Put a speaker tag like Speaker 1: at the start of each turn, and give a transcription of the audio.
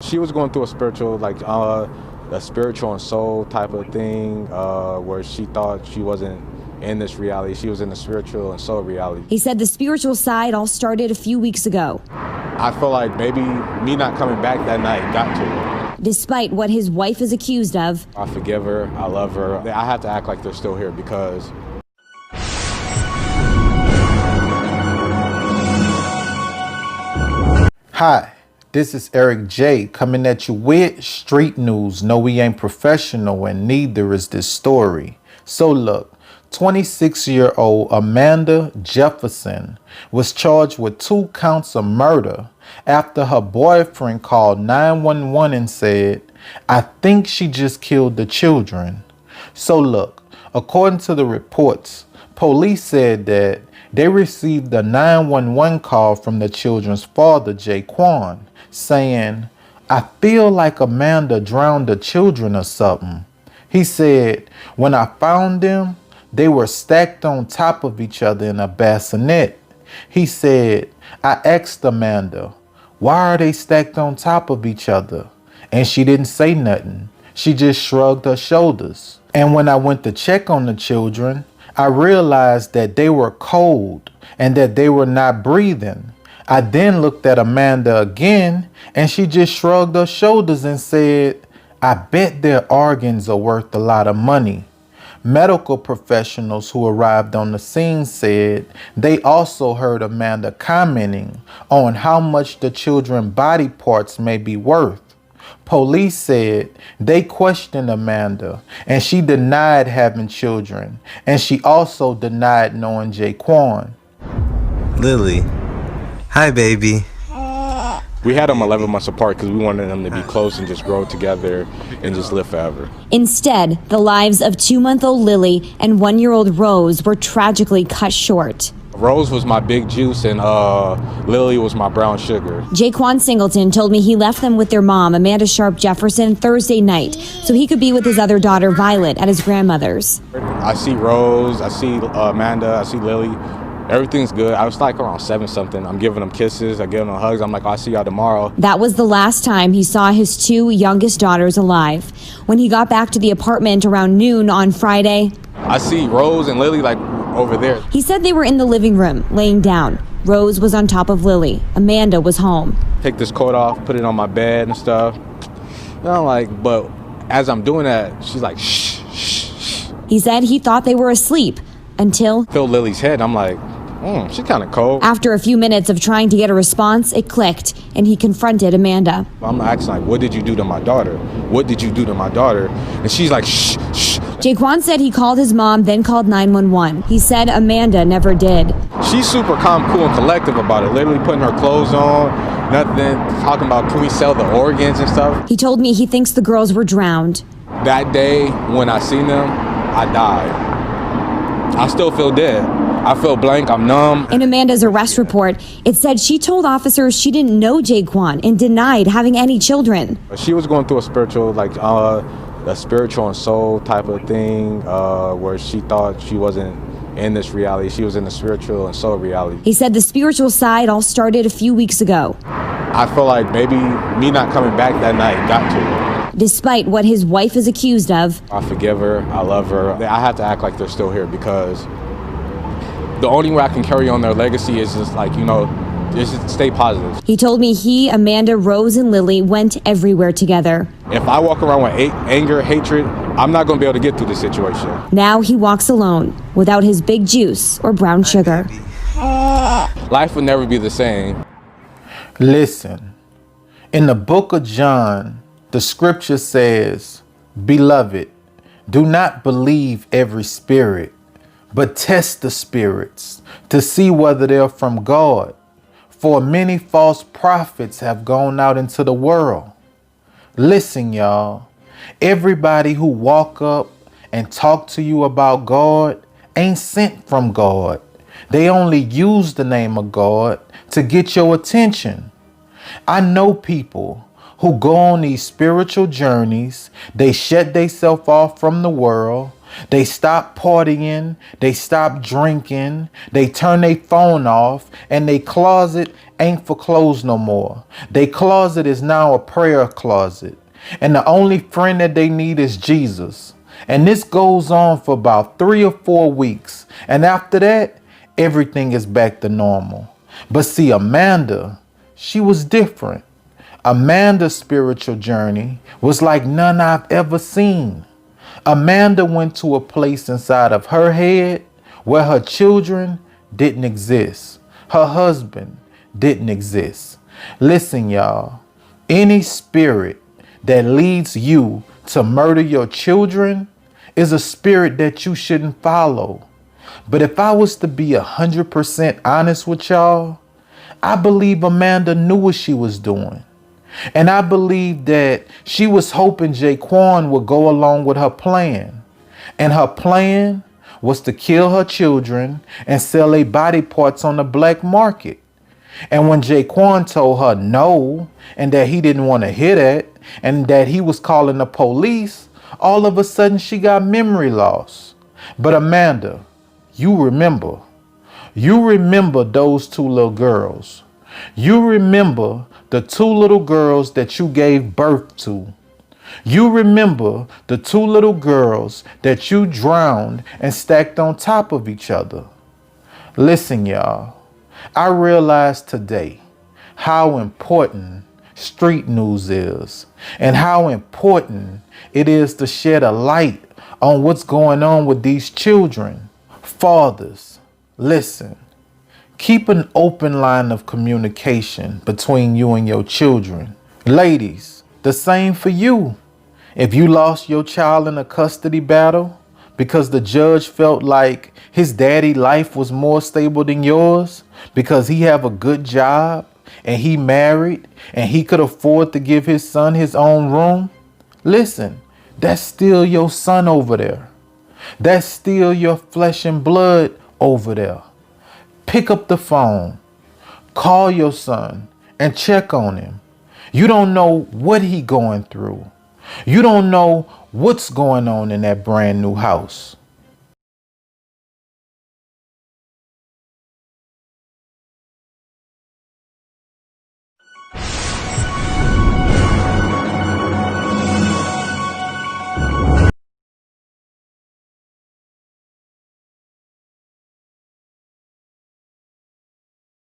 Speaker 1: She was going through a spiritual and soul type of thing, where she thought she wasn't in this reality. She was in the spiritual and soul reality.
Speaker 2: He said the spiritual side all started a few weeks ago.
Speaker 1: I feel like maybe me not coming back that night got to her.
Speaker 2: Despite what his wife is accused of,
Speaker 1: I forgive her. I love her. I have to act like they're still here because
Speaker 3: Hi, this is Eric J coming at you with street news. No, we ain't professional and neither is this story. So look, 26-year-old Amanda Jefferson was charged with 2 counts of murder after her boyfriend called 911 and said, "I think she just killed the children." So look, according to the reports, police said that they received a 911 call from the children's father, Jaquan, saying, "I feel like Amanda drowned the children or something." He said, "When I found them, they were stacked on top of each other in a bassinet." He said, "I asked Amanda, why are they stacked on top of each other?" And she didn't say nothing. She just shrugged her shoulders. And when I went to check on the children, I realized that they were cold and that they were not breathing. I then looked at Amanda again and she just shrugged her shoulders and said, "I bet their organs are worth a lot of money." Medical professionals who arrived on the scene said they also heard Amanda commenting on how much the children's body parts may be worth. Police said they questioned Amanda and she denied having children, and she also denied knowing Jaquan.
Speaker 4: Lily. Hi, baby.
Speaker 1: We had them 11 months apart because we wanted them to be close and just grow together and just live forever.
Speaker 2: Instead, the lives of 2-month-old Lily and 1-year-old Rose were tragically cut short.
Speaker 1: Rose was my big juice and Lily was my brown sugar.
Speaker 2: Jaquan Singleton told me he left them with their mom, Amanda Sharp Jefferson, Thursday night so he could be with his other daughter, Violet, at his grandmother's.
Speaker 1: I see Rose, I see Amanda, I see Lily. Everything's good. I was like around 7 something. I'm giving them kisses, I give them hugs. I'm like, I'll see y'all tomorrow.
Speaker 2: That was the last time he saw his 2 youngest daughters alive. When he got back to the apartment around noon on Friday,
Speaker 1: I see Rose and Lily like over there.
Speaker 2: He said they were in the living room, laying down. Rose was on top of Lily. Amanda was home.
Speaker 1: Take this coat off, put it on my bed and stuff. And I'm like, but as I'm doing that, she's like, shh, shh, shh.
Speaker 2: He said he thought they were asleep until
Speaker 1: Feel Lily's head. I'm like, she's kind of cold.
Speaker 2: After a few minutes of trying to get a response, it clicked, and he confronted Amanda.
Speaker 1: I'm asking, like, what did you do to my daughter? What did you do to my daughter? And she's like, shh, shh.
Speaker 2: Jaquan said he called his mom, then called 911. He said Amanda never did.
Speaker 1: She's super calm, cool, and collective about it. Literally putting her clothes on, nothing, talking about can we sell the organs and stuff.
Speaker 2: He told me he thinks the girls were drowned.
Speaker 1: That day when I seen them, I died. I still feel dead. I feel blank, I'm numb.
Speaker 2: In Amanda's arrest report, it said she told officers she didn't know Jaquan and denied having any children.
Speaker 1: She was going through a spiritual and soul type of thing, where she thought she wasn't in this reality. She was in the spiritual and soul reality.
Speaker 2: He said the spiritual side all started a few weeks ago.
Speaker 1: I feel like maybe me not coming back that night got to her.
Speaker 2: Despite what his wife is accused of,
Speaker 1: I forgive her, I love her. I have to act like they're still here because the only way I can carry on their legacy is just like, just stay positive.
Speaker 2: He told me he, Amanda, Rose, and Lily went everywhere together.
Speaker 1: If I walk around with anger, hatred, I'm not going to be able to get through this situation.
Speaker 2: Now he walks alone, without his big juice or brown sugar.
Speaker 1: Life will never be the same.
Speaker 3: Listen, in the book of John, the scripture says, "Beloved, do not believe every spirit, but test the spirits to see whether they're from God. For many false prophets have gone out into the world." Listen, y'all. Everybody who walk up and talk to you about God ain't sent from God. They only use the name of God to get your attention. I know people who go on these spiritual journeys. They shut themselves off from the world, They stop partying, they stop drinking, they turn their phone off, and they closet ain't for clothes no more. They closet is now a prayer closet. And the only friend that they need is Jesus. And this goes on for about 3 or 4 weeks. And after that, everything is back to normal. But see, Amanda, she was different. Amanda's spiritual journey was like none I've ever seen. Amanda went to a place inside of her head where her children didn't exist. Her husband didn't exist. Listen, y'all, any spirit that leads you to murder your children is a spirit that you shouldn't follow. But if I was to be 100% honest with y'all, I believe Amanda knew what she was doing. And I believe that she was hoping Jaquan would go along with her plan. And her plan was to kill her children and sell their body parts on the black market. And when Jaquan told her no, and that he didn't want to hear that, and that he was calling the police, all of a sudden she got memory loss. But Amanda, you remember those 2 little girls. You remember the 2 little girls that you gave birth to. You remember the 2 little girls that you drowned and stacked on top of each other. Listen, y'all, I realized today how important street news is and how important it is to shed a light on what's going on with these children. Fathers, listen. Keep an open line of communication between you and your children. Ladies, the same for you. If you lost your child in a custody battle because the judge felt like his daddy's life was more stable than yours because he have a good job and he married and he could afford to give his son his own room, listen, that's still your son over there. That's still your flesh and blood over there. Pick up the phone, call your son and check on him. You don't know what he going through. You don't know what's going on in that brand new house.